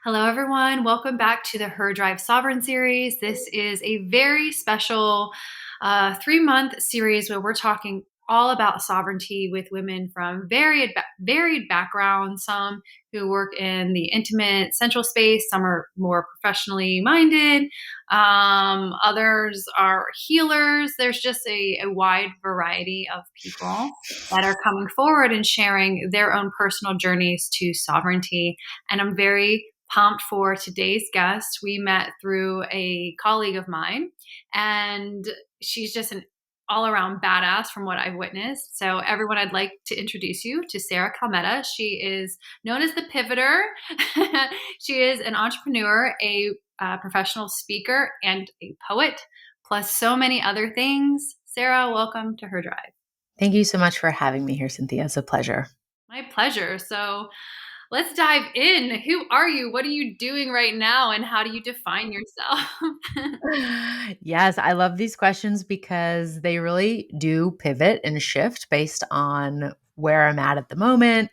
Hello, everyone. Welcome back to the Her Drive Sovereign series. This is a very special 3-month series where we're talking all about sovereignty with women from varied backgrounds. Some who work in the intimate sensual space, some are more professionally minded, others are healers. There's just a wide variety of people that are coming forward and sharing their own personal journeys to sovereignty. And I'm very pumped for today's guest. We met through a colleague of mine, and she's just an all around badass from what I've witnessed. So, everyone, I'd like to introduce you to Sarah Kalmeta. She is known as the Pivoter. She is an entrepreneur, a professional speaker, and a poet, plus so many other things. Sarah, welcome to Her Drive. Thank you so much for having me here, Cynthia. It's a pleasure. My pleasure. So, let's dive in. Who are you? What are you doing right now? And how do you define yourself? Yes, I love these questions because they really do pivot and shift based on where I'm at the moment.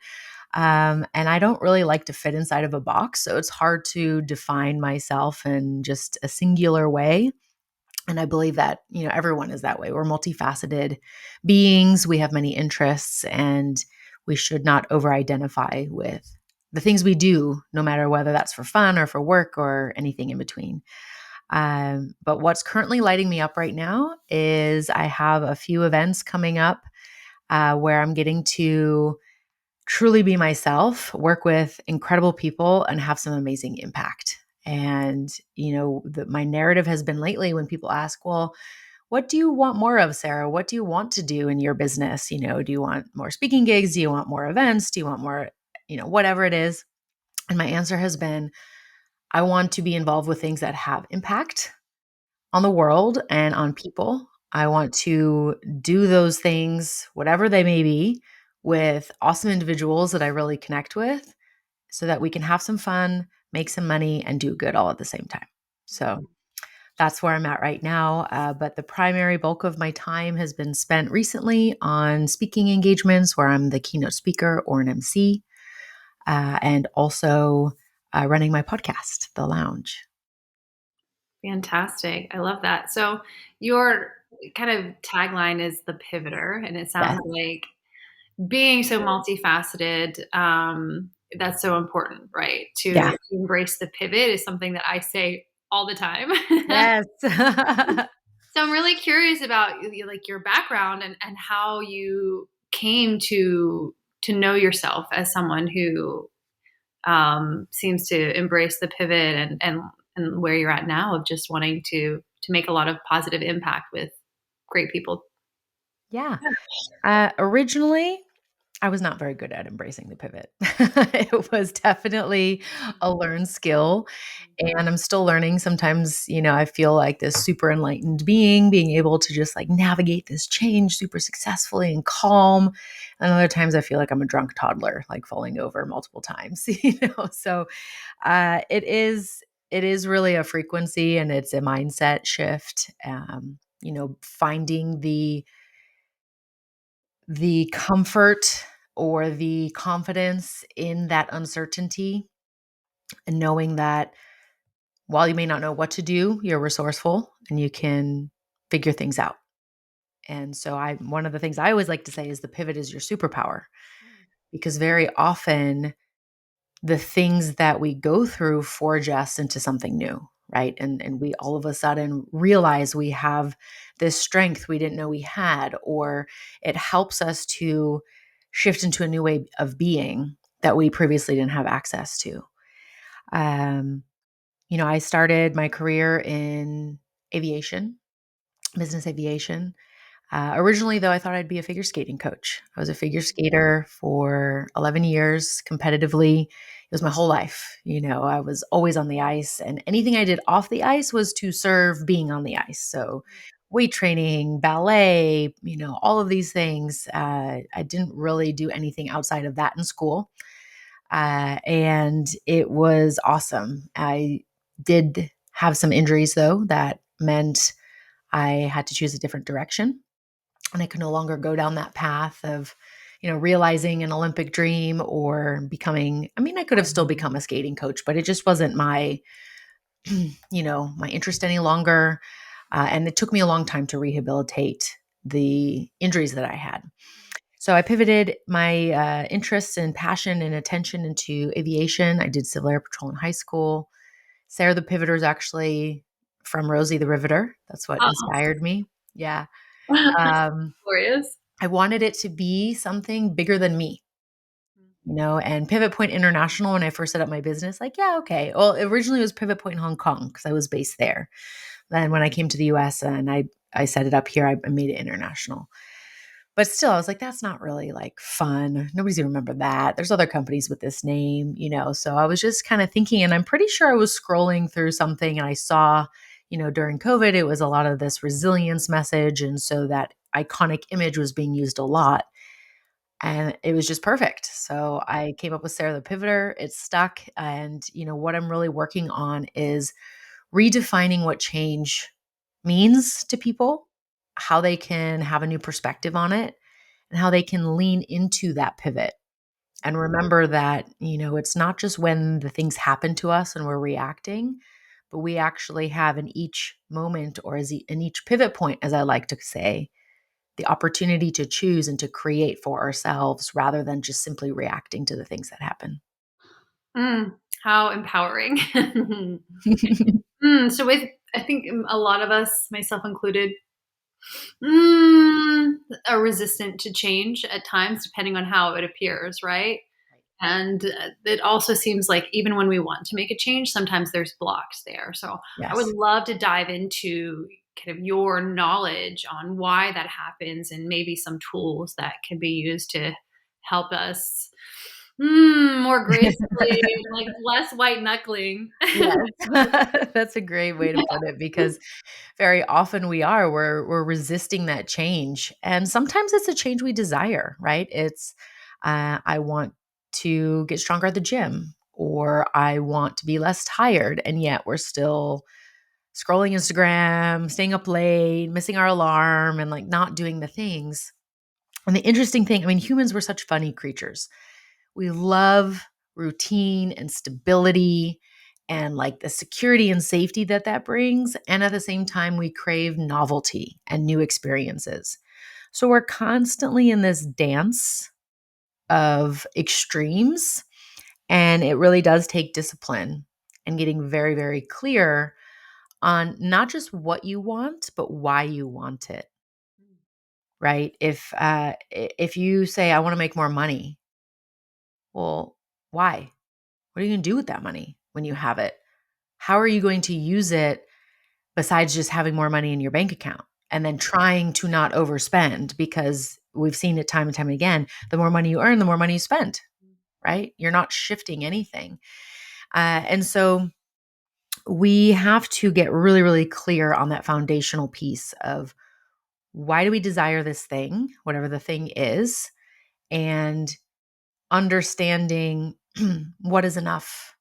And I don't really like to fit inside of a box. So it's hard to define myself in just a singular way. And I believe that, everyone is that way. We're multifaceted beings. We have many interests, and we should not over identify with the things we do, no matter whether that's for fun or for work or anything in between. But what's currently lighting me up right now is I have a few events coming up where I'm getting to truly be myself, work with incredible people, and have some amazing impact. And, my narrative has been lately when people ask, well, what do you want more of, Sarah? What do you want to do in your business? Do you want more speaking gigs? Do you want more events? Do you want more, whatever it is? And my answer has been, I want to be involved with things that have impact on the world and on people. I want to do those things, whatever they may be, with awesome individuals that I really connect with so that we can have some fun, make some money, and do good all at the same time. So that's where I'm at right now. But the primary bulk of my time has been spent recently on speaking engagements where I'm the keynote speaker or an MC, and also running my podcast, The Lounge. Fantastic. I love that. So, your kind of tagline is the pivoter, and it Yes. sounds like being so multifaceted, that's so important, right? To Yeah. embrace the pivot is something that I say all the time. Yes. So I'm really curious about like your background and how you came to know yourself as someone who seems to embrace the pivot and where you're at now of just wanting to make a lot of positive impact with great people. Yeah. Originally, I was not very good at embracing the pivot. It was definitely a learned skill, and I'm still learning. Sometimes, I feel like this super enlightened being able to just like navigate this change super successfully and calm. And other times I feel like I'm a drunk toddler, like falling over multiple times, So it is really a frequency, and it's a mindset shift. Finding the comfort or the confidence in that uncertainty, and knowing that while you may not know what to do, you're resourceful and you can figure things out. And so one of the things I always like to say is the pivot is your superpower, because very often the things that we go through forge us into something new, right? And we all of a sudden realize we have this strength we didn't know we had, or it helps us to shift into a new way of being that we previously didn't have access to. Um, I started my career in aviation, business aviation. Originally, though, I thought I'd be a figure skating coach. I was a figure skater for 11 years competitively. It was my whole life. I was always on the ice, and anything I did off the ice was to serve being on the ice. So, weight training, ballet, all of these things. I didn't really do anything outside of that in school. And it was awesome. I did have some injuries, though, that meant I had to choose a different direction, and I could no longer go down that path of, realizing an Olympic dream or becoming, I mean, I could have still become a skating coach, but it just wasn't my, my interest any longer. And it took me a long time to rehabilitate the injuries that I had. So I pivoted my interests and passion and attention into aviation. I did Civil Air Patrol in high school. Sarah the Pivoter is actually from Rosie the Riveter. That's what Oh, inspired me. Yeah. Um, glorious. I wanted it to be something bigger than me, and Pivot Point International, when I first set up my business, like, yeah, okay. Well, originally it was Pivot Point Hong Kong because I was based there. Then when I came to the US and I set it up here, I made it international. But still, I was like, that's not really like fun. Nobody's gonna remember that. There's other companies with this name. So I was just kind of thinking, and I'm pretty sure I was scrolling through something and I saw, during COVID, it was a lot of this resilience message. And so that iconic image was being used a lot. And it was just perfect. So I came up with Sarah the Pivoter. It stuck. And, what I'm really working on is redefining what change means to people, how they can have a new perspective on it, and how they can lean into that pivot. And remember that, it's not just when the things happen to us and we're reacting, but we actually have in each moment, or in each pivot point, as I like to say, the opportunity to choose and to create for ourselves rather than just simply reacting to the things that happen. How empowering. So with I think a lot of us, myself included, mm, are resistant to change at times, depending on how it appears, right? And it also seems like even when we want to make a change, sometimes there's blocks there. So I would Yes. love to dive into kind of your knowledge on why that happens and maybe some tools that can be used to help us more gracefully, like less white knuckling. Yes. That's a great way to put it because very often we're resisting that change. And sometimes it's a change we desire, right? It's I want to get stronger at the gym, or I want to be less tired, and yet we're still scrolling Instagram, staying up late, missing our alarm, and like not doing the things. And the interesting thing, I mean, humans were such funny creatures. We love routine and stability and like the security and safety that brings. And at the same time, we crave novelty and new experiences. So we're constantly in this dance of extremes. And it really does take discipline and getting very, very clear on not just what you want, but why you want it. Right? If you say, I want to make more money, well, why? What are you going to do with that money when you have it? How are you going to use it besides just having more money in your bank account and then trying to not overspend? Because we've seen it time and time again. The more money you earn, the more money you spend, right? You're not shifting anything. And so we have to get really, really clear on that foundational piece of why do we desire this thing, whatever the thing is, and understanding what is enough.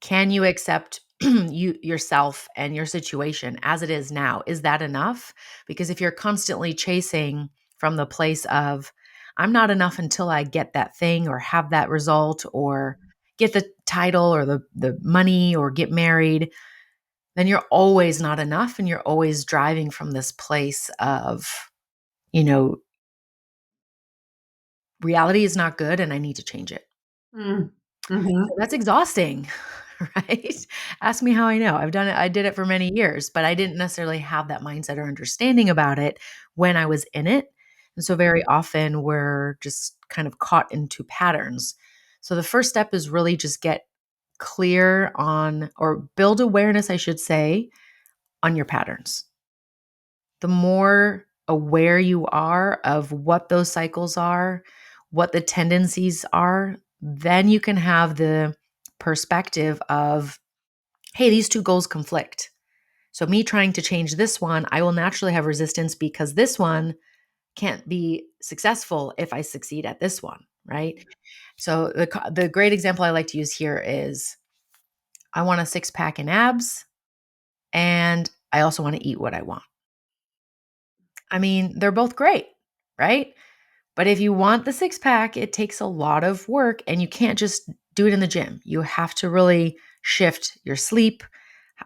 Can you accept yourself and your situation as it is now? Is that enough? Because if you're constantly chasing from the place of I'm not enough until I get that thing or have that result or get the title or the money or get married, then you're always not enough and you're always driving from this place of, you know, reality is not good and I need to change it. Mm. Mhm. So that's exhausting, right? Ask me how I know. I've done it. I did it for many years, but I didn't necessarily have that mindset or understanding about it when I was in it. And so very often we're just kind of caught into patterns. So the first step is really just get clear on or build awareness, I should say, on your patterns. The more aware you are of what those cycles are, what the tendencies are, then you can have the perspective of, hey, these two goals conflict. So, me trying to change this one, I will naturally have resistance because this one can't be successful if I succeed at this one, right? So, the great example I like to use here is I want a six pack and abs, and I also want to eat what I want. I mean, they're both great, right? But if you want the six pack, it takes a lot of work and you can't just do it in the gym. You have to really shift your sleep,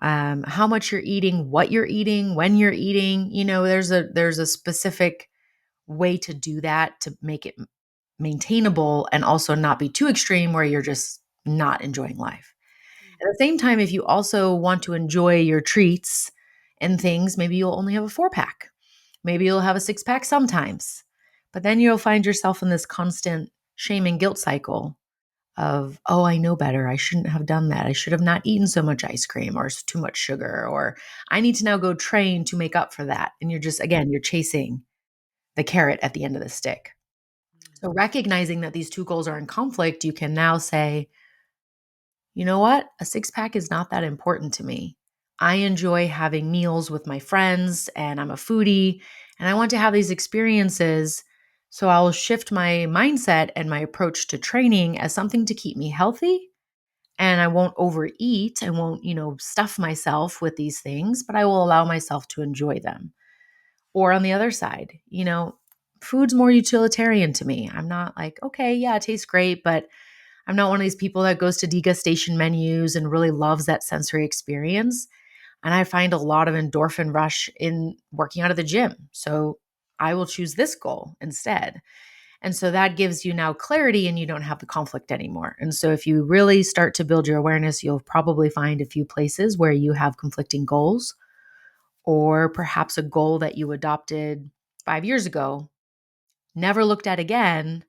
how much you're eating, what you're eating, when you're eating. There's a specific way to do that to make it maintainable and also not be too extreme where you're just not enjoying life. At the same time, if you also want to enjoy your treats and things, maybe you'll only have a 4 pack. Maybe you'll have a 6 pack sometimes. But then you'll find yourself in this constant shame and guilt cycle of, oh, I know better. I shouldn't have done that. I should have not eaten so much ice cream or too much sugar, or I need to now go train to make up for that. And you're just, again, you're chasing the carrot at the end of the stick. So recognizing that these two goals are in conflict, you can now say, you know what? A 6 pack is not that important to me. I enjoy having meals with my friends and I'm a foodie and I want to have these experiences. So I'll shift my mindset and my approach to training as something to keep me healthy. And I won't overeat. I won't, stuff myself with these things, but I will allow myself to enjoy them. Or on the other side, food's more utilitarian to me. I'm not like, okay, yeah, it tastes great, but I'm not one of these people that goes to degustation menus and really loves that sensory experience. And I find a lot of endorphin rush in working out of the gym. So I will choose this goal instead. And so that gives you now clarity and you don't have the conflict anymore. And so if you really start to build your awareness, you'll probably find a few places where you have conflicting goals, or perhaps a goal that you adopted 5 years ago, never looked at again,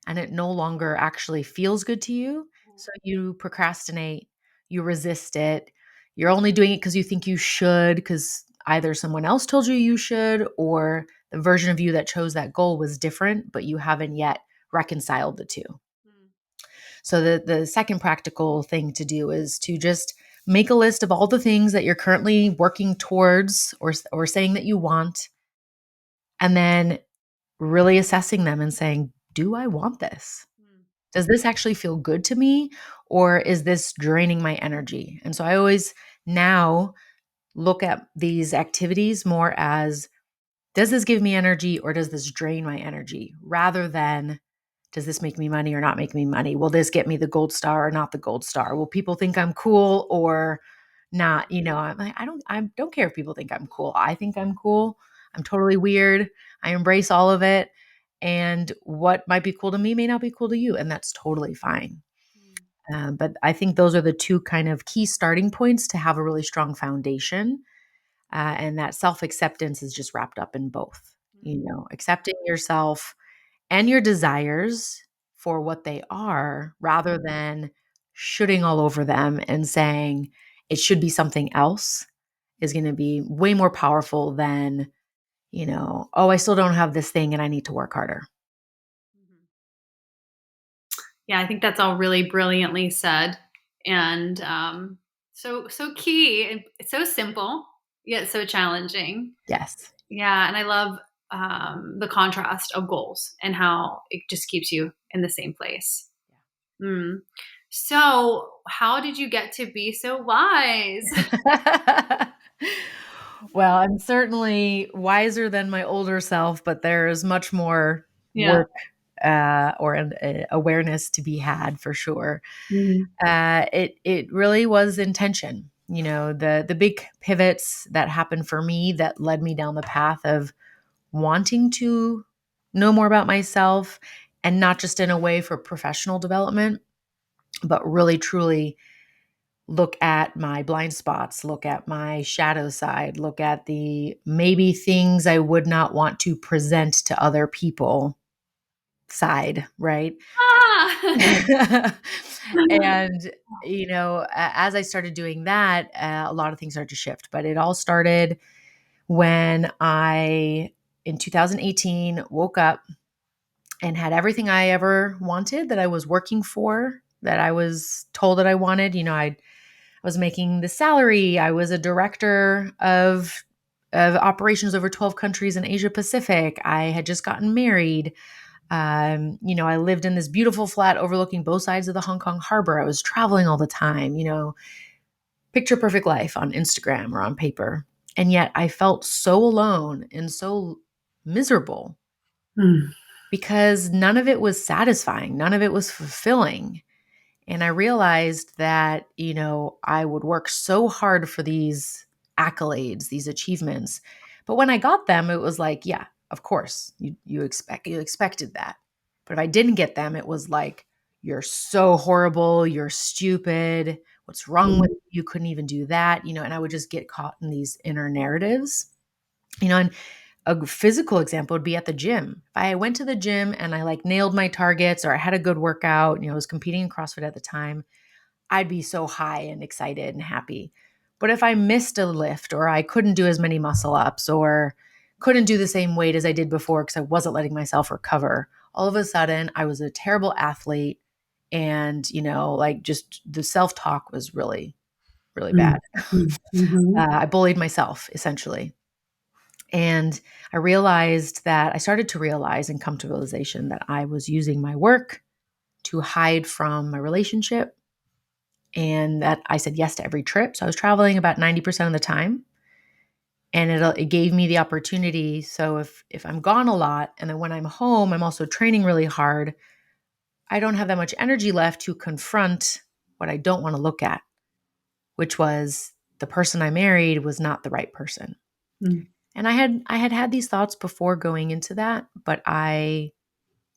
and it no longer actually feels good to you. So you procrastinate, you resist it. You're only doing it because you think you should, because either someone else told you you should, or the version of you that chose that goal was different, but you haven't yet reconciled the two. So the second practical thing to do is to just make a list of all the things that you're currently working towards or saying that you want, and then really assessing them and saying, do I want this? Does this actually feel good to me, or is this draining my energy? And so I always now look at these activities more as, does this give me energy or does this drain my energy, rather than, does this make me money or not make me money? Will this get me the gold star or not the gold star? Will people think I'm cool or not? I'm like, I don't care if people think I'm cool. I think I'm cool. I'm totally weird. I embrace all of it. And what might be cool to me may not be cool to you. And that's totally fine. But I think those are the two kind of key starting points to have a really strong foundation. And that self acceptance is just wrapped up in both, accepting yourself and your desires for what they are, rather than shooting all over them and saying it should be something else, is going to be way more powerful than, oh, I still don't have this thing and I need to work harder. Yeah, I think that's all really brilliantly said, and so key. And it's so simple yet so challenging. Yes. Yeah, and I love the contrast of goals and how it just keeps you in the same place. Mm. So, how did you get to be so wise? Well, I'm certainly wiser than my older self, but there is much more Yeah. work or awareness to be had for sure. Mhm. It really was intention. The big pivots that happened for me that led me down the path of wanting to know more about myself, and not just in a way for professional development, but really truly look at my blind spots, look at my shadow side, look at the maybe things I would not want to present to other people side, right? Ah! And, as I started doing that, a lot of things started to shift. But it all started when in 2018, woke up and had everything I ever wanted that I was working for, that I was told that I wanted. I was making the salary. I was a director of operations over 12 countries in Asia Pacific. I had just gotten married. I lived in this beautiful flat overlooking both sides of the Hong Kong harbor. I was traveling all the time, picture perfect life on Instagram or on paper. And yet I felt so alone and so miserable. Mm. because none of it was satisfying, none of it was fulfilling. And I realized that, I would work so hard for these accolades, these achievements. But when I got them, it was like, yeah, of course, you expected that. But if I didn't get them, it was like, you're so horrible, you're stupid, what's wrong with Mhm. you? You couldn't even do that, and I would just get caught in these inner narratives. And a physical example would be at the gym. If I went to the gym and I like nailed my targets or I had a good workout, I was competing in CrossFit at the time, I'd be so high and excited and happy. But if I missed a lift or I couldn't do as many muscle ups or couldn't do the same weight as I did before because I wasn't letting myself recover, all of a sudden I was a terrible athlete. And, like just the self talk was really, really bad. Mm. Mm. Mhm. I bullied myself essentially. And I started to realize and come to realization that I was using my work to hide from my relationship, and that I said yes to every trip. So I was traveling about 90% of the time, and it gave me the opportunity. So if I'm gone a lot and then when I'm home, I'm also training really hard, I don't have that much energy left to confront what I don't want to look at, which was the person I married was not the right person. Mm. And I had these thoughts before going into that, but I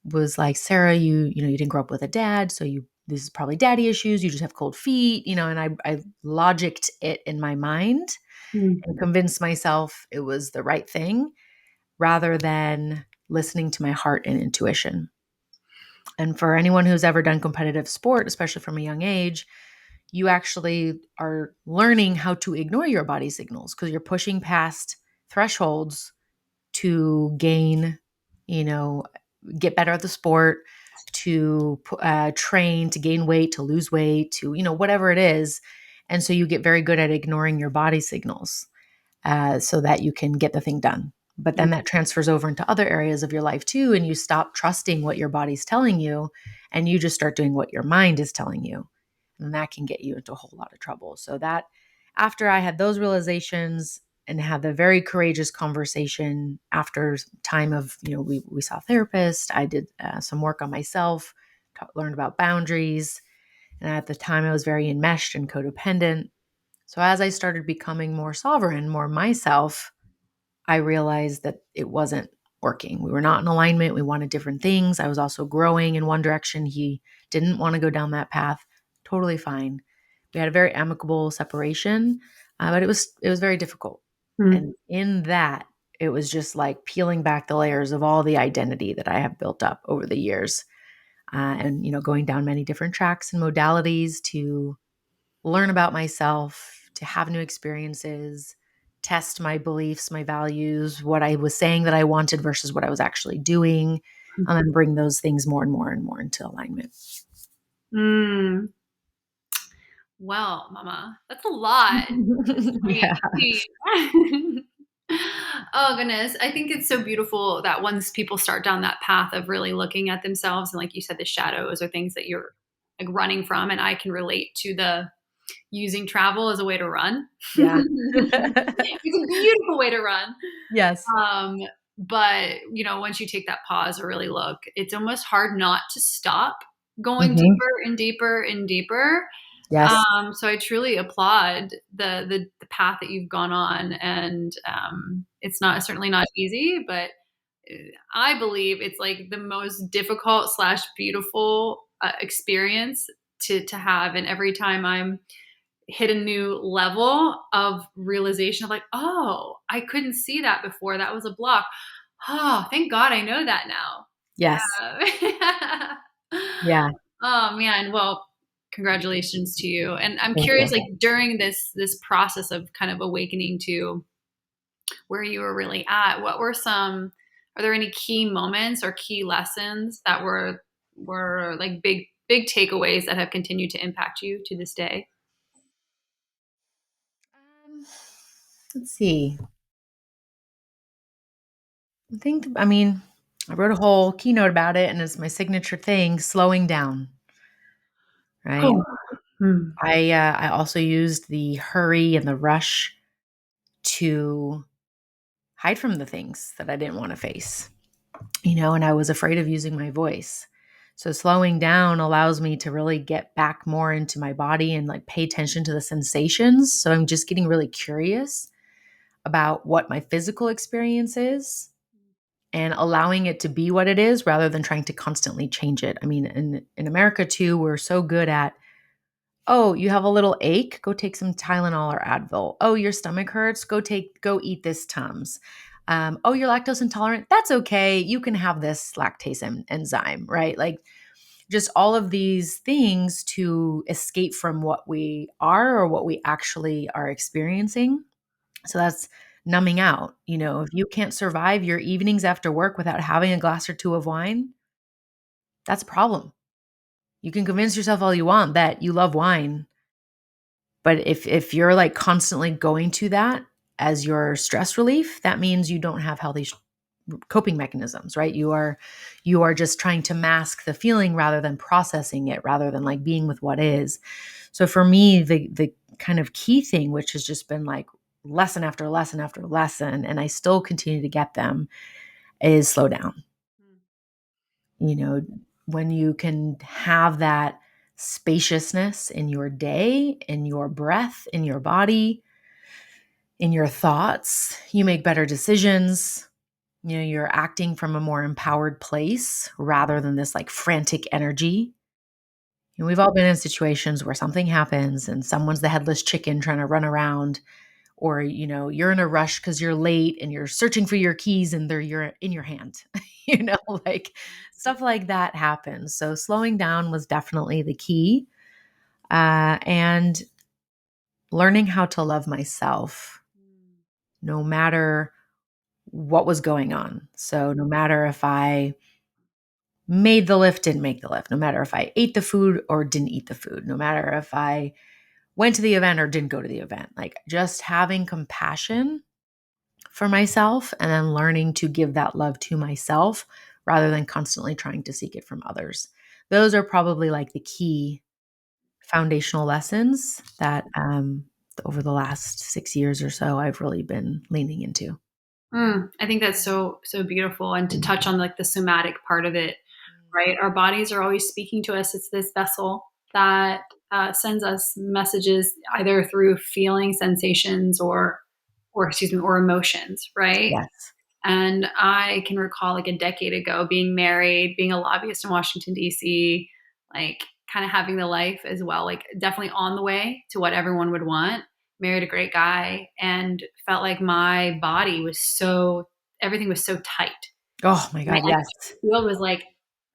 was like, Sarah, you didn't grow up with a dad, so this is probably daddy issues. You just have cold feet, and I logicked it in my mind Mm. and convinced myself it was the right thing rather than listening to my heart and intuition. And for anyone who's ever done competitive sport, especially from a young age, you actually are learning how to ignore your body signals because you're pushing past thresholds to gain, you know, get better at the sport, to train, to gain weight, to lose weight, to, whatever it is. And so you get very good at ignoring your body signals so that you can get the thing done. But then that transfers over into other areas of your life too. And you stop trusting what your body's telling you and you just start doing what your mind is telling you. And that can get you into a whole lot of trouble. So that after I had those realizations and had the very courageous conversation after time of, we saw a therapist, I did some work on myself, learned about boundaries. And at the time I was very enmeshed and codependent. So as I started becoming more sovereign, more myself, I realized that it wasn't working. We were not in alignment. We wanted different things. I was also growing in one direction. He didn't want to go down that path. Totally fine. We had a very amicable separation, but it was very difficult. Mm. And in that, it was just like peeling back the layers of all the identity that I have built up over the years, and going down many different tracks and modalities to learn about myself, to have new experiences, test my beliefs, my values, what I was saying that I wanted versus what I was actually doing, and then bring those things more and more and more into alignment. Mm. Well, Mama, that's a lot. Yeah. Sweet. Oh goodness. I think it's so beautiful that once people start down that path of really looking at themselves and like you said, the shadows or things that you're like running from. And I can relate to the using travel as a way to run. Yeah. It's a beautiful way to run. Yes. Um, but once you take that pause or really look, it's almost hard not to stop going Mhm. deeper and deeper and deeper. Yes. So I truly applaud the path that you've gone on, and it's not certainly not easy, but I believe it's like the most difficult slash beautiful experience to have. And every time I'm hit a new level of realization of like, oh, I couldn't see that before. That was a block. Oh, thank God I know that now. Yes. Yeah. Yeah. Oh man. Well, congratulations to you. And I'm Thank curious, you. like during this process of kind of awakening to where you were really at, what were some are there any key moments or key lessons that were like big takeaways that have continued to impact you to this day? Um, let's see. I wrote a whole keynote about it and it's my signature thing, slowing down, right? Oh. Hmm. I also used the hurry and the rush to hide from the things that I didn't want to face. and I was afraid of using my voice. So slowing down allows me to really get back more into my body and like pay attention to the sensations. So I'm just getting really curious about what my physical experience is and allowing it to be what it is rather than trying to constantly change it. I mean, in America too, we're so good at, oh, you have a little ache, go take some Tylenol or Advil. Oh, your stomach hurts, go eat this Tums. Oh, you're lactose intolerant. That's okay. You can have this lactase enzyme, right? Like just all of these things to escape from what we are or what we actually are experiencing. So that's numbing out. If you can't survive your evenings after work without having a glass or two of wine, that's a problem. You can convince yourself all you want that you love wine, but if you're like constantly going to that as your stress relief, that means you don't have healthy coping mechanisms, right? You are just trying to mask the feeling rather than processing it, rather than like being with what is. So for me, the kind of key thing, which has just been like lesson after lesson after lesson, and I still continue to get them, is slow down. You know, when you can have that spaciousness in your day, in your breath, in your body, in your thoughts, you make better decisions. You're acting from a more empowered place rather than this like frantic energy. We've all been in situations where something happens and someone's the headless chicken trying to run around, or you're in a rush because you're late and you're searching for your keys and you're in your hand. Like stuff like that happens. So slowing down was definitely the key, and learning how to love myself no matter what was going on. So no matter if I made the lift, didn't make the lift, no matter if I ate the food or didn't eat the food, no matter if I went to the event or didn't go to the event, like just having compassion for myself and then learning to give that love to myself rather than constantly trying to seek it from others. Those are probably like the key foundational lessons that over the last 6 years or so I've really been leaning into. I think that's so beautiful. And to touch on like the somatic part of it, right? Our bodies are always speaking to us. It's this vessel that sends us messages either through feeling sensations or excuse me, or emotions, right? Yes. And I can recall like a decade ago being married, being a lobbyist in Washington, D.C., like kind of having the life as well, like definitely on the way to what everyone would want. Married a great guy and felt like my body was everything was so tight. Oh my My God. Yes. field was like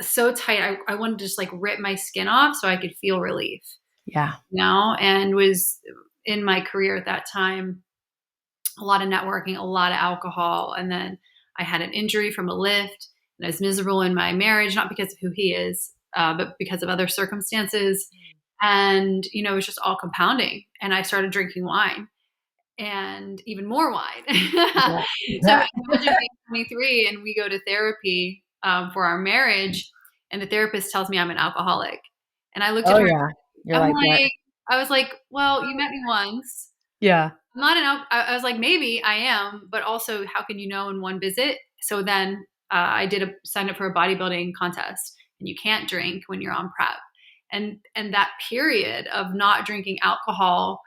so tight. I wanted to just like rip my skin off so I could feel relief, Yeah. and was in my career at that time a lot of networking, a lot of alcohol. And then I had an injury from a lift and I was miserable in my marriage, not because of who he is, but because of other circumstances. And, it was just all compounding. And I started drinking wine and even more wine. Yeah. So Yeah. imagine being 23 and we go to therapy for our marriage, and the therapist tells me I'm an alcoholic. And I looked at Oh her, yeah. You're I'm like, what? like, I was like, well, you met me once. Yeah. I'm not I was like, maybe I am, but also how can you know in one visit? So then I signed up for a bodybuilding contest, and you can't drink when you're on prep. And that period of not drinking alcohol,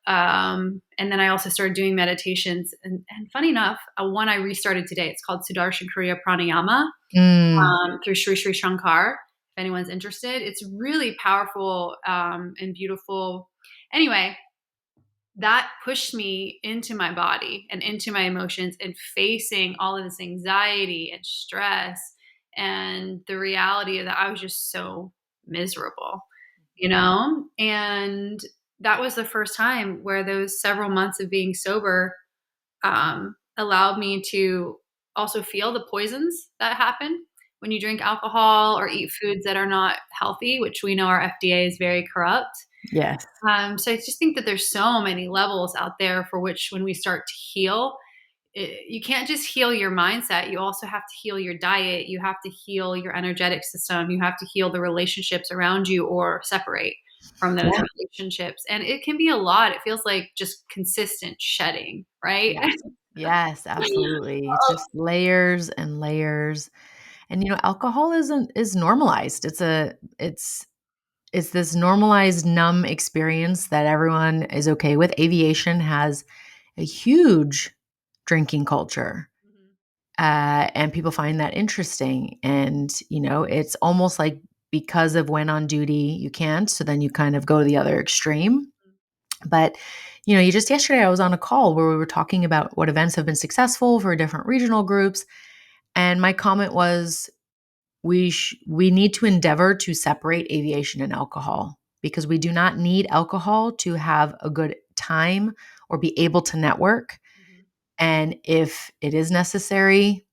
and then I also started doing meditations. And funny enough, one I restarted today. It's called Sudarshan Kriya Pranayama, Mm. through Sri Sri Shankar. If anyone's interested, it's really powerful and beautiful. Anyway, that pushed me into my body and into my emotions and facing all of this anxiety and stress and the reality of that I was just so miserable, and that was the first time where those several months of being sober allowed me to also feel the poisons that happen when you drink alcohol or eat foods that are not healthy, which we know our FDA is very corrupt. Yes. So I just think that there's so many levels out there for which when we start to heal, you can't just heal your mindset. You also have to heal your diet. You have to heal your energetic system. You have to heal the relationships around you or separate from those Yeah. relationships. And it can be a lot. It feels like just consistent shedding, right? Yes. Yes, absolutely. It's just layers and layers. And alcoholism is normalized. It's this normalized numb experience that everyone is okay with. Aviation has a huge drinking culture. Mhm, And people find that interesting. And, it's almost like because of when on duty, you can't. So then you kind of go to the other extreme. mhm, But, you just yesterday I was on a call where we were talking about what events have been successful for different regional groups. And my comment was we need to endeavor to separate aviation and alcohol because we do not need alcohol to have a good time or be able to network. mhm. And if it is necessary,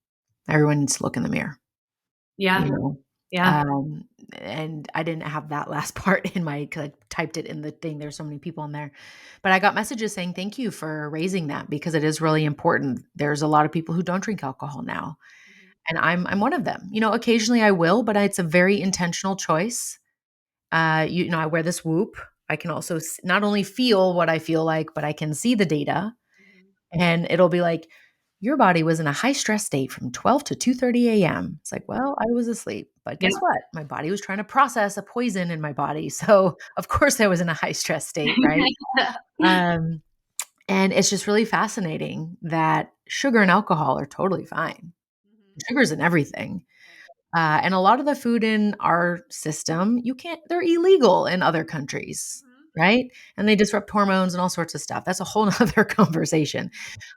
everyone needs to look in the mirror, Yeah, you know. yeah. Um, and I didn't have that last part in my, cause I typed it in the thing. There's so many people in there, but I got messages saying thank you for raising that because it is really important. There's a lot of people who don't drink alcohol now, Mhm, and I'm one of them. Occasionally I will, but it's a very intentional choice. I wear this whoop. I can also not only feel what I feel like, but I can see the data, mhm. and it'll be like, your body was in a high stress state from 12 to 2:30 a.m. It's like, well, I was asleep. But guess Yep. what? My body was trying to process a poison in my body. So, of course, I was in a high stress state, right? Um, and it's just really fascinating that sugar and alcohol are totally fine. Mhm. Sugar's in everything. And a lot of the food in our system, they're illegal in other countries, Mhm, right? And they disrupt hormones and all sorts of stuff. That's a whole nother conversation.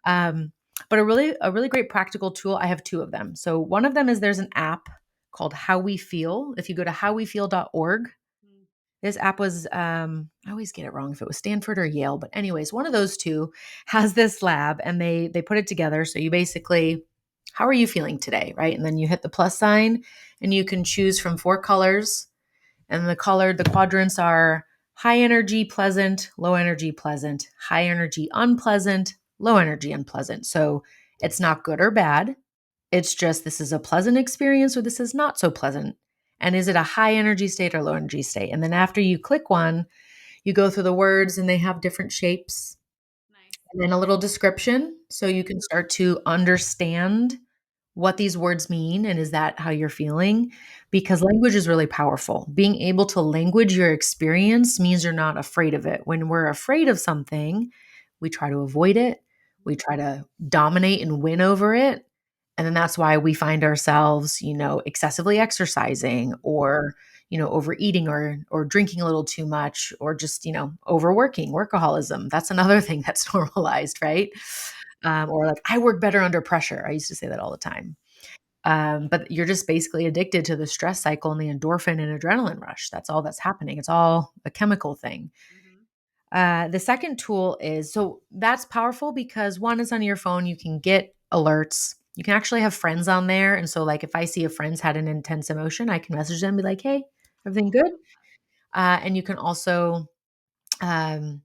mhm, Um, but a really great practical tool, I have two of them. So one of them is there's an app called How We Feel. If you go to howwefeel.org, mhm, this app was, I always get it wrong if it was Stanford or Yale, but anyways, one of those two has this lab and they put it together. So you basically, how are you feeling today, right? And then you hit the plus sign and you can choose from four colors. And the quadrants are high energy, pleasant, low energy, pleasant, high energy, unpleasant, low energy, unpleasant. So it's not good or bad. It's just this is a pleasant experience or this is not so pleasant. And is it a high energy state or low energy state? And then after you click one, you go through the words and they have different shapes Nice. and then a little description. So you can start to understand what these words mean and is that how you're feeling? Because language is really powerful. Being able to language your experience means you're not afraid of it. When we're afraid of something, we try to avoid it, we try to dominate and win over it. And then that's why we find ourselves, excessively exercising or, overeating or drinking a little too much or just, overworking, workaholism. That's another thing that's normalized, right? Or like, I work better under pressure. I used to say that all the time. But you're just basically addicted to the stress cycle and the endorphin and adrenaline rush. That's all that's happening. It's all a chemical thing. Mhm, The second tool is so that's powerful because one is on your phone, you can get alerts. You can actually have friends on there. And so, like, if I see a friend's had an intense emotion, I can message them and be like, hey, everything good? And you can also um,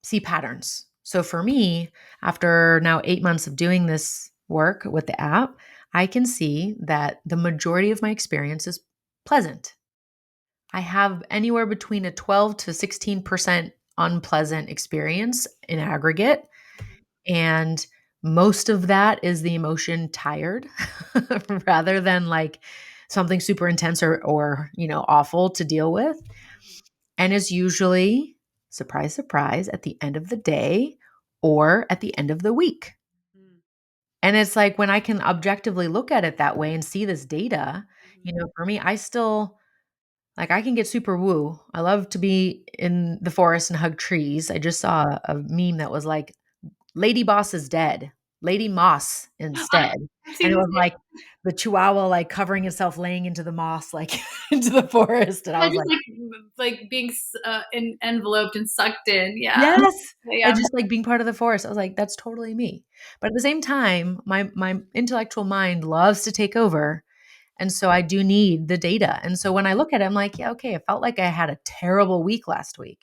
see patterns. So for me, after now 8 months of doing this work with the app, I can see that the majority of my experience is pleasant. I have anywhere between a 12 to 16% unpleasant experience in aggregate. mhm, And most of that is the emotion tired rather than like something super intense or awful to deal with. mhm, And is usually, surprise, surprise, at the end of the day or at the end of the week. mhm, And it's like when I can objectively look at it that way and see this data, mhm. for me, I still like I can get super woo. I love to be in the forest and hug trees. I just saw a meme that was like, Lady Boss is dead. Lady Moss instead. I've And seen it this. was like the chihuahua like covering itself, laying into the moss, like into the forest. And I Yeah, was just like, like being enveloped and sucked in. Yeah. yes. And Yeah. just like being part of the forest. I was like, that's totally me. But at the same time, my intellectual mind loves to take over. And so I do need the data. And so when I look at it, I'm like, yeah, okay, it felt like I had a terrible week last week.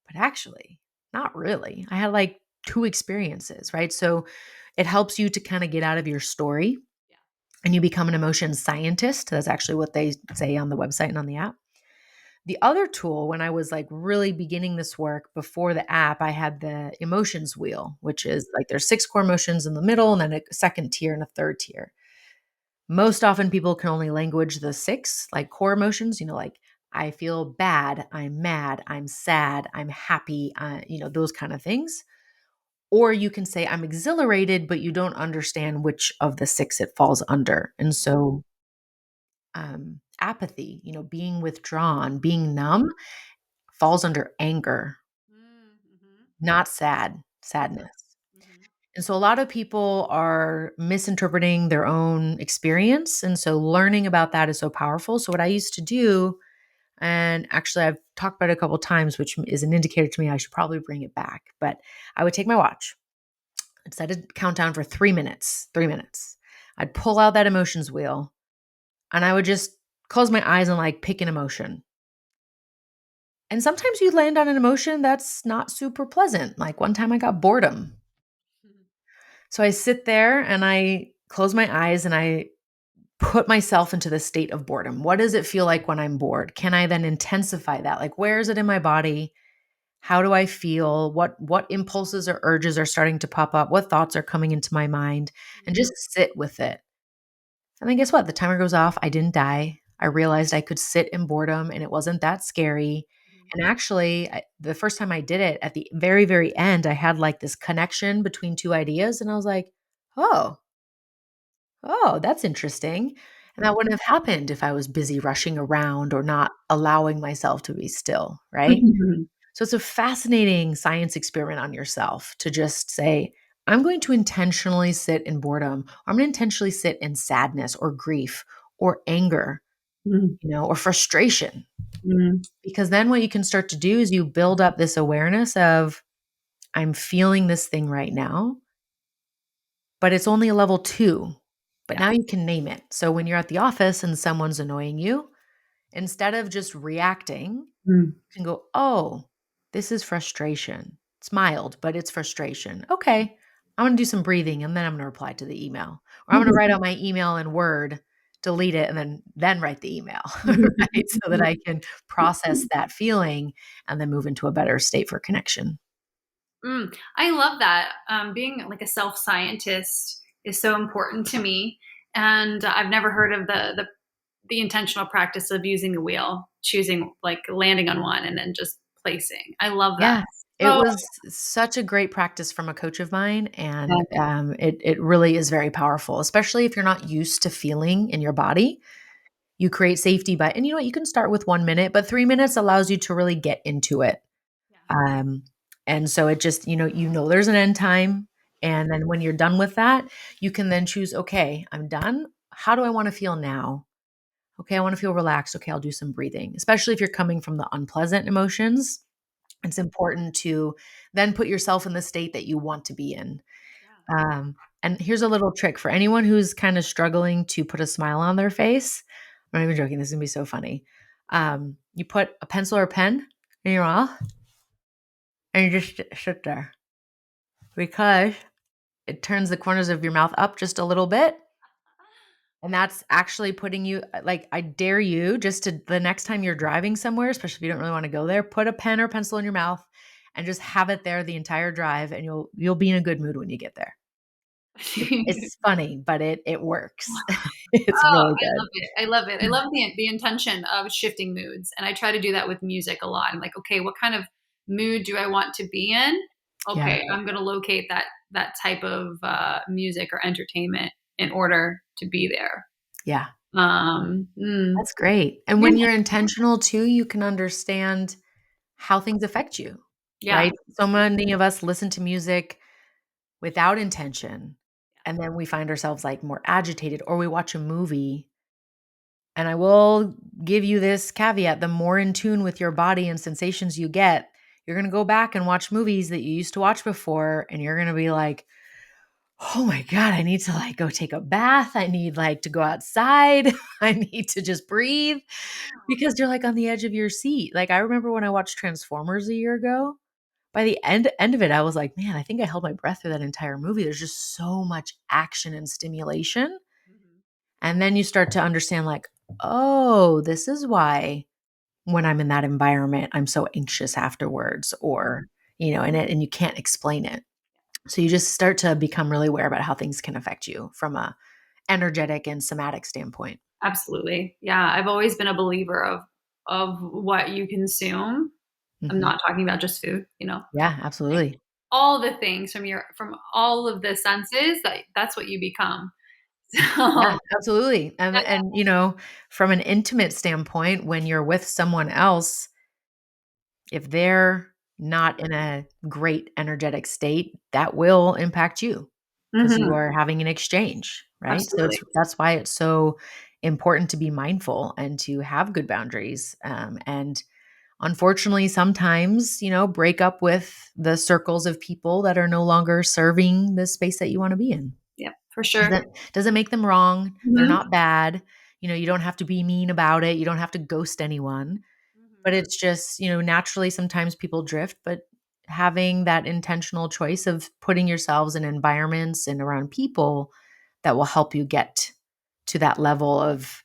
But actually, not really. I had like two experiences, right? So it helps you to kind of get out of your story Yeah. and you become an emotion scientist. That's actually what they say on the website and on the app. The other tool, when I was like really beginning this work before the app, I had the emotions wheel, which is like there's 6 core emotions in the middle and then a second tier and a third tier. Most often people can only language the 6 like core emotions, like I feel bad, I'm mad, I'm sad, I'm happy, those kind of things. Or you can say I'm exhilarated, but you don't understand which of the 6 it falls under. And so apathy, being withdrawn, being numb falls under anger, Mm-hmm. not sadness. And so a lot of people are misinterpreting their own experience. And so learning about that is so powerful. So what I used to do, and actually I've talked about it a couple of times, which is an indicator to me I should probably bring it back. But I would take my watch, I'd set a countdown for 3 minutes, 3 minutes. I'd pull out that emotions wheel and I would just close my eyes and like pick an emotion. And sometimes you land on an emotion that's not super pleasant. Like one time I got boredom. So I sit there and I close my eyes and I put myself into the state of boredom. What does it feel like when I'm bored? Can I then intensify that? Like where is it in my body? How do I feel? What impulses or urges are starting to pop up? What thoughts are coming into my mind? And just sit with it. And then guess what? The timer goes off. I didn't die. I realized I could sit in boredom and it wasn't that scary. And actually, the first time I did it at the very, very end, I had like this connection between 2 ideas. And I was like, oh, that's interesting. And that wouldn't have happened if I was busy rushing around or not allowing myself to be still. Right. Mhm. So it's a fascinating science experiment on yourself to just say, I'm going to intentionally sit in boredom. I'm going to intentionally sit in sadness or grief or anger, Mhm. or frustration. Mhm. Because then what you can start to do is you build up this awareness of, I'm feeling this thing right now, but it's only a level 2. But Yeah. now you can name it. So when you're at the office and someone's annoying you, instead of just reacting, Mm. can go, oh, this is frustration. It's mild, but it's frustration. Okay. I'm going to do some breathing and then I'm going to reply to the email. Or I'm going to write out my email in Word, delete it, and then write the email, right? So that I can process that feeling and then move into a better state for connection. I love that. Being like a self scientist is so important to me, and I've never heard of the intentional practice of using the wheel, choosing like landing on one and then just placing. I love that. Yeah. It So was such a great practice from a coach of mine, yeah, and it really is very powerful, especially if you're not used to feeling in your body. You create safety by, and you know what, you can start with 1 minute, but 3 minutes allows you to really get into it. Um, and so it just, there's an end time. And then when you're done with that, you can then choose, okay, I'm done. How do I want to feel now? Okay, I want to feel relaxed. Okay, I'll do some breathing, especially if you're coming from the unpleasant emotions. It's important to then put yourself in the state that you want to be in. Um, and here's a little trick for anyone who's kind of struggling to put a smile on their face. I'm not even joking. This is gonna be so funny. You put a pencil or pen in your mouth and you just sit there because it turns the corners of your mouth up just a little bit. And that's actually putting you like, I dare you just to the next time you're driving somewhere, especially if you don't really want to go there, put a pen or pencil in your mouth and just have it there the entire drive and you'll be in a good mood when you get there. It's funny, but it works. It's Oh, really I good. love it. I love it. I love the intention of shifting moods, and I try to do that with music a lot. I'm like, okay, what kind of mood do I want to be in? Yeah, Okay, I'm going to locate that type of music or entertainment in order to be there. yeah. Um, mm, That's great. And yeah, when you're intentional too, you can understand how things affect you, yeah. right? So many of us listen to music without intention, and then we find ourselves, like, more agitated, or we watch a movie and I will give you this caveat, the more in tune with your body and sensations you get, you're gonna go back and watch movies that you used to watch before, and you're gonna be like, "Oh my god, I need to, like, go take a bath. I need, like, to go outside. I need to just breathe," because you're, like, on the edge of your seat. Like, I remember when I watched Transformers a year ago, by the end of it, I was like, "Man, I think I held my breath through that entire movie." There's just so much action and stimulation, and then you start to understand, like, "Oh, this is why when I'm in that environment, I'm so anxious afterwards, or, and you can't explain it. So you just start to become really aware about how things can affect you from a energetic and somatic standpoint. Absolutely. Yeah, I've always been a believer of what you consume. I'm Hmm. not talking about just food, Yeah, like absolutely. all the things from all of the senses, that's what you become. Yeah, So, absolutely. And from an intimate standpoint, when you're with someone else, if they're not in a great energetic state, that will impact you because you mhm, are having an exchange, right? So absolutely. that's why it's so important to be mindful and to have good boundaries. And unfortunately, sometimes, break up with the circles of people that are no longer serving the space that you want to be in. Yep, for sure. Doesn't make them wrong. They're Mhm. not bad. You don't have to be mean about it. You don't have to ghost anyone. But Mhm. it's just, naturally sometimes people drift, but having that intentional choice of putting yourselves in environments and around people that will help you get to that level of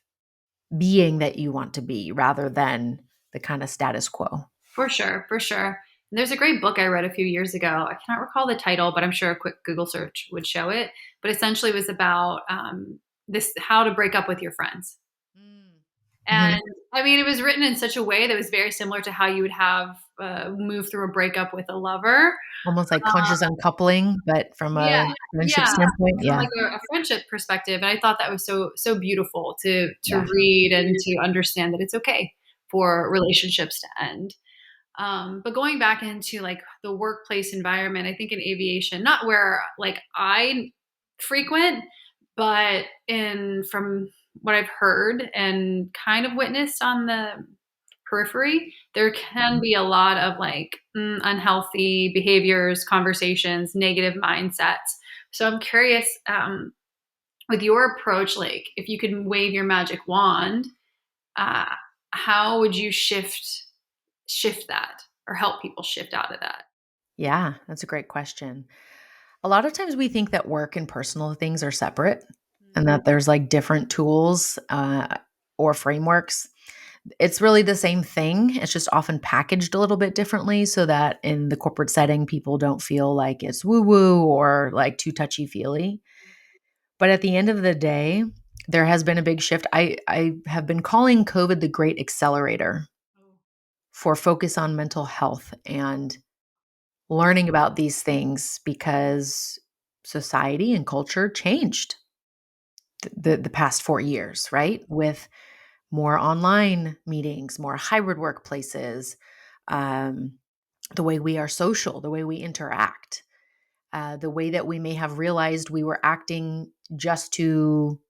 being that you want to be rather than the kind of status quo. For sure, for sure. There's a great book I read a few years ago. I cannot recall the title, but I'm sure a quick Google search would show it. But essentially, it was about this how to break up with your friends. Mm. And Mhm. I mean, it was written in such a way that was very similar to how you would have move through a breakup with a lover. Almost like Uh, conscious uncoupling, but from yeah, a friendship yeah, standpoint. from Yeah. like a friendship perspective, and I thought that was so beautiful to Yeah. read and to understand that it's okay for relationships to end. But going back into like the workplace environment, I think in aviation, not where like I frequent, but in from what I've heard and kind of witnessed on the periphery, there can Mhm. be a lot of like unhealthy behaviors, conversations, negative mindsets. So I'm curious, with your approach, like if you could wave your magic wand, uh, how would you shift that or help people shift out of that? Yeah, that's a great question. A lot of times we think that work and personal things are separate and that there's like different tools or frameworks. It's really the same thing. It's just often packaged a little bit differently so that in the corporate setting, people don't feel like it's woo woo or like too touchy feely. But at the end of the day, there has been a big shift. I have been calling COVID the great accelerator for focus on mental health and learning about these things because society and culture changed the past 4 years, right? With more online meetings, more hybrid workplaces, um, the way we are social, the way we interact, the way that we may have realized we were acting just to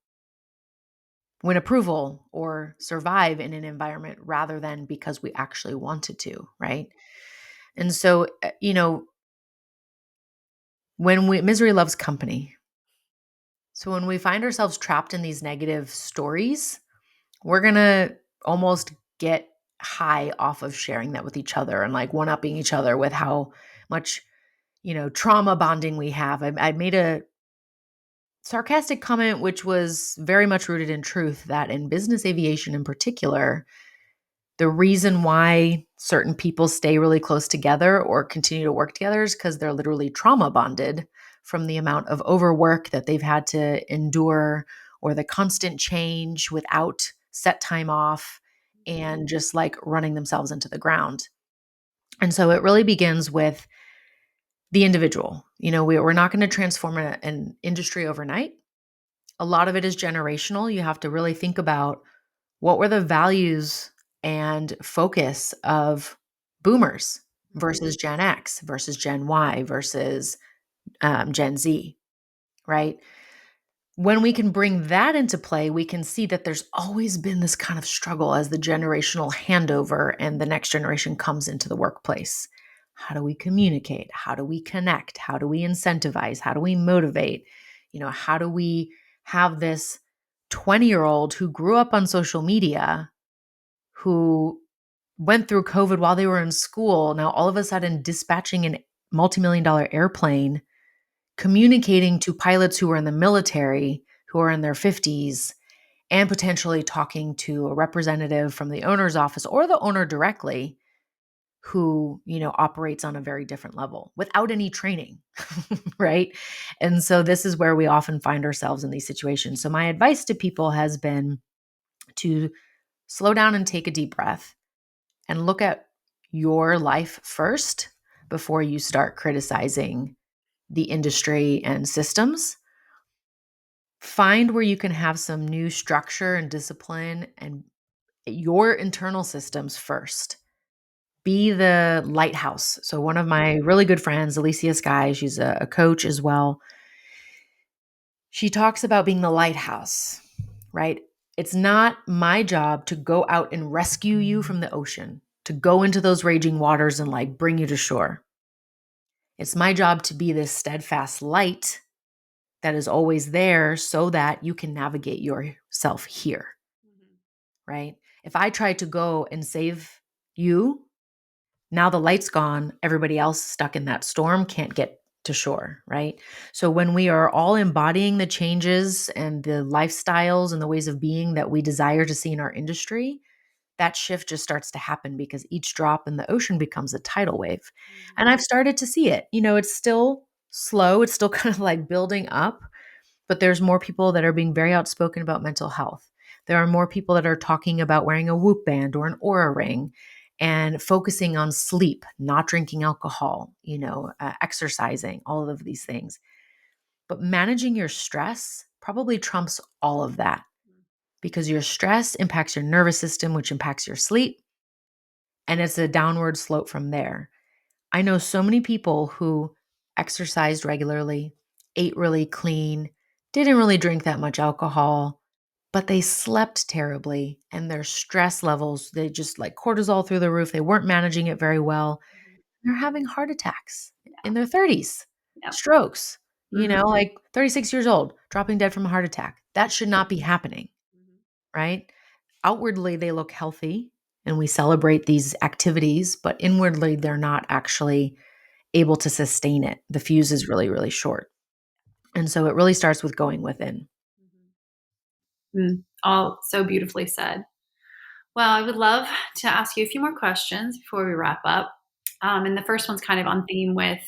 win approval or survive in an environment rather than because we actually wanted to, right? And so, when misery loves company. So when we find ourselves trapped in these negative stories, we're going to almost get high off of sharing that with each other and like one upping each other with how much, trauma bonding we have. I made a sarcastic comment, which was very much rooted in truth, that in business aviation in particular, the reason why certain people stay really close together or continue to work together is because they're literally trauma bonded from the amount of overwork that they've had to endure or the constant change without set time off and just like running themselves into the ground. And so it really begins with the individual. We're not going to transform an industry overnight. A lot of it is generational. You have to really think about what were the values and focus of boomers Mhm. versus Gen X versus Gen Y versus Gen Z, right? When we can bring that into play, we can see that there's always been this kind of struggle as the generational handover and the next generation comes into the workplace. How do we communicate? How do we connect? How do we incentivize? How do we motivate? How do we have this 20-year-old who grew up on social media, who went through COVID while they were in school, now all of a sudden dispatching an multi-million dollar airplane, communicating to pilots who were in the military, who are in their 50s, and potentially talking to a representative from the owner's office or the owner directly who, operates on a very different level without any training, right? And so this is where we often find ourselves in these situations. So my advice to people has been to slow down and take a deep breath and look at your life first before you start criticizing the industry and systems. Find where you can have some new structure and discipline and your internal systems first. Be the lighthouse. So one of my really good friends, Alicia Sky, she's a coach as well. She talks about being the lighthouse, right? It's not my job to go out and rescue you from the ocean, to go into those raging waters and like bring you to shore. It's my job to be this steadfast light that is always there so that you can navigate yourself here, right? If I try to go and save you, now the light's gone, everybody else stuck in that storm can't get to shore, right? So when we are all embodying the changes and the lifestyles and the ways of being that we desire to see in our industry, that shift just starts to happen because each drop in the ocean becomes a tidal wave. And I've started to see it. It's still slow, it's still kind of like building up, but there's more people that are being very outspoken about mental health. There are more people that are talking about wearing a Whoop band or an Aura ring and focusing on sleep, not drinking alcohol, exercising, all of these things. But managing your stress probably trumps all of that because your stress impacts your nervous system, which impacts your sleep. And it's a downward slope from there. I know so many people who exercised regularly, ate really clean, didn't really drink that much alcohol, but they slept terribly and their stress levels, they just like cortisol through the roof. They weren't managing it very well. They're having heart attacks in their 30s, Yep. strokes, Mhm. like 36 years old, dropping dead from a heart attack. That should not be happening, right? Outwardly, they look healthy and we celebrate these activities, but inwardly, they're not actually able to sustain it. The fuse is really, really short. And so it really starts with going within. All so beautifully said. Well, I would love to ask you a few more questions before we wrap up. And the first one's kind of on theme with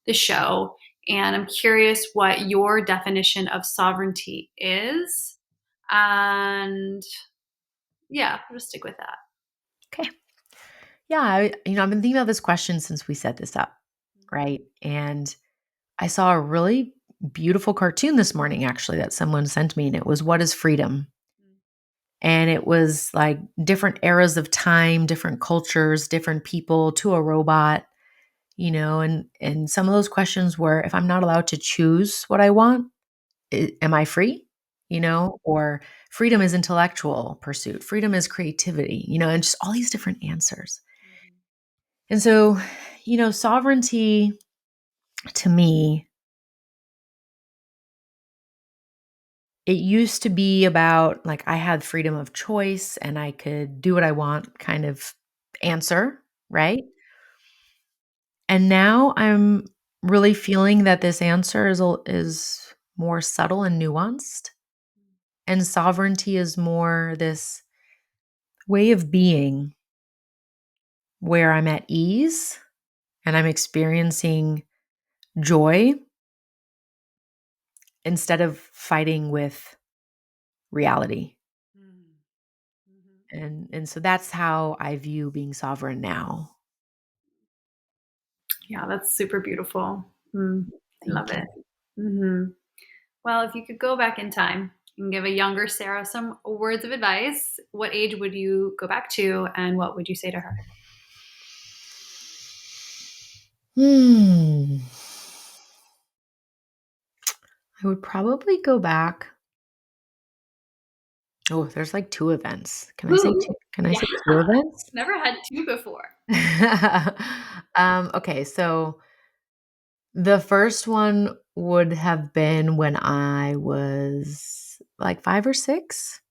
the show. And I'm curious what your definition of sovereignty is. And yeah, we'll just stick with that. Okay. Yeah. I've been thinking about this question since we set this up. Right. And I saw a really beautiful cartoon this morning, actually, that someone sent me. And it was, "What is freedom?" And it was like different eras of time, different cultures, different people to a robot, and some of those questions were, if I'm not allowed to choose what I want, am I free? Or freedom is intellectual pursuit, freedom is creativity, and just all these different answers. And so, sovereignty to me, it used to be about like I had freedom of choice and I could do what I want kind of answer, right? And now I'm really feeling that this answer is more subtle and nuanced. And sovereignty is more this way of being where I'm at ease and I'm experiencing joy instead of fighting with reality. And so that's how I view being sovereign now. Yeah, that's super beautiful. I love Thank it. you. hmm Well, if you could go back in time and give a younger Sarah some words of advice, what age would you go back to and what would you say to her? Hmm. I would probably go back. Oh, there's like two events. Can I say Ooh, two? Can I yeah. say two events? Never had two before. Okay, so the first one would have been when I was like 5 or 6.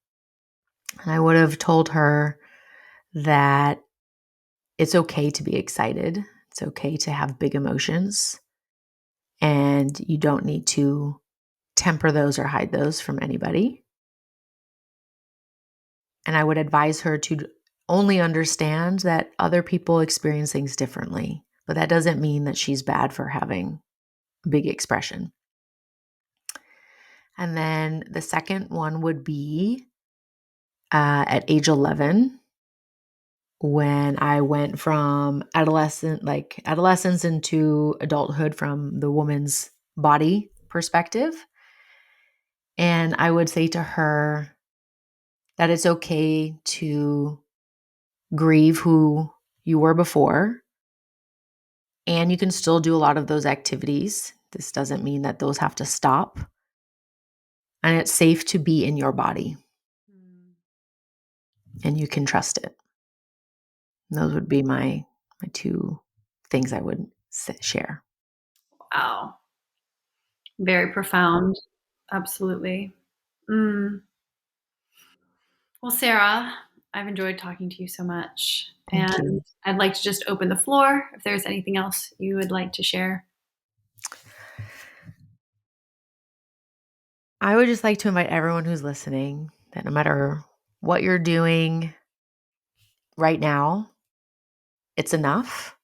And I would have told her that it's okay to be excited. It's okay to have big emotions. And you don't need to temper those or hide those from anybody. And I would advise her to only understand that other people experience things differently. But that doesn't mean that she's bad for having big expression. And then the second one would be at age 11, when I went from adolescence into adulthood from the woman's body perspective. And I would say to her that it's okay to grieve who you were before, and you can still do a lot of those activities. This doesn't mean that those have to stop. And it's safe to be in your body, Mm. and you can trust it. And those would be my two things I would share. Wow. Very profound. Absolutely. Mm. Well, Sarah, I've enjoyed talking to you so much. Thank And you. I'd like to just open the floor if there's anything else you would like to share. I would just like to invite everyone who's listening that no matter what you're doing right now, it's enough.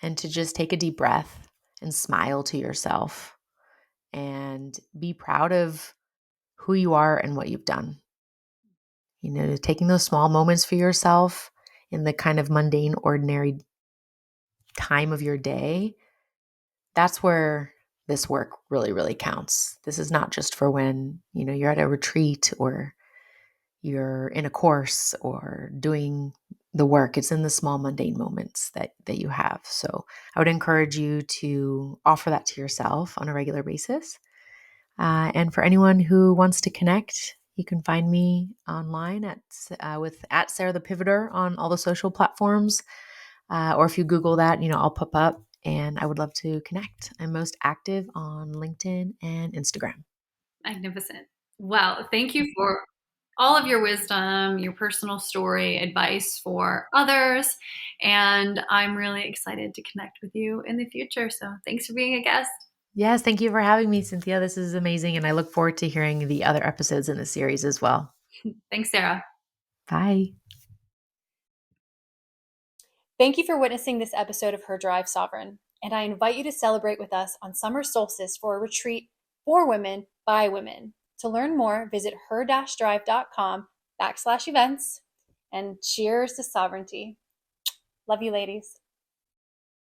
And to just take a deep breath and smile to yourself and be proud of who you are and what you've done. Taking those small moments for yourself in the kind of mundane, ordinary time of your day, that's where this work really, really counts. This is not just for when, you're at a retreat or you're in a course or doing the work. It's in the small mundane moments that you have. So I would encourage you to offer that to yourself on a regular basis. And for anyone who wants to connect, you can find me online at Sarah the Pivoter on all the social platforms. Or if you Google that, I'll pop up, and I would love to connect. I'm most active on LinkedIn and Instagram. Magnificent. Well, thank you for all of your wisdom, your personal story, advice for others. And I'm really excited to connect with you in the future. So thanks for being a guest. Yes, thank you for having me, Cynthia. This is amazing, and I look forward to hearing the other episodes in the series as well. Thanks, Sarah. Bye. Thank you for witnessing this episode of Her Drive Sovereign, and I invite you to celebrate with us on summer solstice for a retreat for women by women. To learn more, visit her-drive.com/events, and cheers to sovereignty. Love you, ladies.